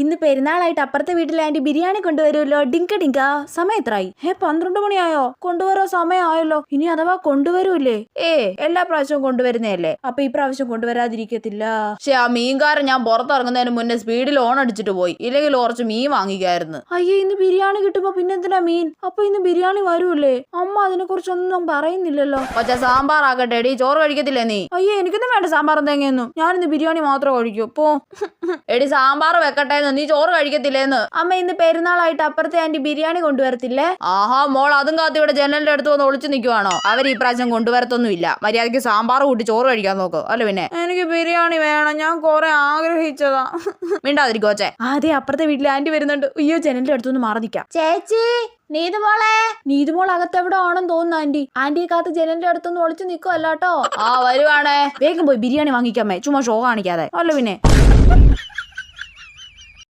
ഇന്ന് പെരുന്നാളായിട്ട് അപ്പുറത്തെ വീട്ടിലെ ആന്റി ബിരിയാണി കൊണ്ടുവരുമല്ലോ. ഡിങ്ക ഡിങ്ക. സമയം എത്രയായി? 12 മണിയായോ? കൊണ്ടുവരാൻ സമയമായല്ലോ. ഇനി അഥവാ കൊണ്ടുവരൂല്ലേ? എല്ലാ പ്രാവശ്യവും കൊണ്ടുവരുന്നതല്ലേ, അപ്പൊ ഈ പ്രാവശ്യം കൊണ്ടുവരാതിരിക്കത്തില്ല. പക്ഷെ ആ മീൻകാരൻ ഞാൻ പുറത്തിറങ്ങുന്നതിന് മുന്നേ സ്പീഡിൽ ഓൺ അടിച്ചിട്ട് പോയി, ഇല്ലെങ്കിൽ കുറച്ച് മീൻ വാങ്ങിക്കായിരുന്നു. അയ്യേ, ഇന്ന് ബിരിയാണി കിട്ടുമ്പോ പിന്നെന്തിനാ മീൻ? അപ്പൊ ഇന്ന് ബിരിയാണി വരൂല്ലേ? അമ്മ അതിനെ കുറിച്ചൊന്നും പറയുന്നില്ലല്ലോ. പക്ഷെ സാമ്പാർ ആക്കട്ടെ എടി, ചോറ് കഴിക്കത്തില്ലേ നീ? അയ്യേ, എനിക്കൊന്നും വേണ്ട സാമ്പാറും തേങ്ങയൊന്നും. ഞാനിന്ന് ബിരിയാണി മാത്രം കഴിക്കൂ. പോ എടി, സാമ്പാർ വെക്കട്ടെ, നീ ചോറ് കഴിക്കത്തില്ലേന്ന്. അമ്മ ഇന്ന് പെരുന്നാളായിട്ട് അപ്പുറത്തെ ആന്റി ബിരിയാണി കൊണ്ടുവരത്തില്ലേ? ആഹാ മോൾ, അതും കാത്തി ഇവിടെ ജനലിന്റെ അടുത്ത് വന്ന് ഒളിച്ചു നിൽക്കുവാണോ? അവർ ഈ പ്രാവശ്യം കൊണ്ടുവരത്തൊന്നുമില്ല. മര്യാദയ്ക്ക് സാമ്പാർ കൂട്ടി ചോറ് കഴിക്കാൻ നോക്ക്. അല്ല പിന്നെ എനിക്ക് ബിരിയാണി വേണം, ഞാൻ കുറെ ആഗ്രഹിച്ചതാ. മിണ്ടാതിരിക്കോച്ചേ. അതെ, അപ്പുറത്തെ വീട്ടിലെ ആന്റി വരുന്നുണ്ട്. അയ്യോ, ജനലിന്റെ അടുത്തൊന്ന് മാറി നിൽക്കാം. ചേച്ചി, നീതുമോൾ അകത്തെവിടെ ആണെന്ന് തോന്നുന്നു. ആന്റിയെ കാത്ത് ജനലിന്റെ അടുത്തൊന്ന് ഒളിച്ചു നിൽക്കുവല്ലോ. ആ വരുവാണേ, വേഗം പോയി ബിരിയാണി വാങ്ങിക്കാമേ, ചുമ്മാ ഷോ കാണിക്കാതെ. അല്ല പിന്നെ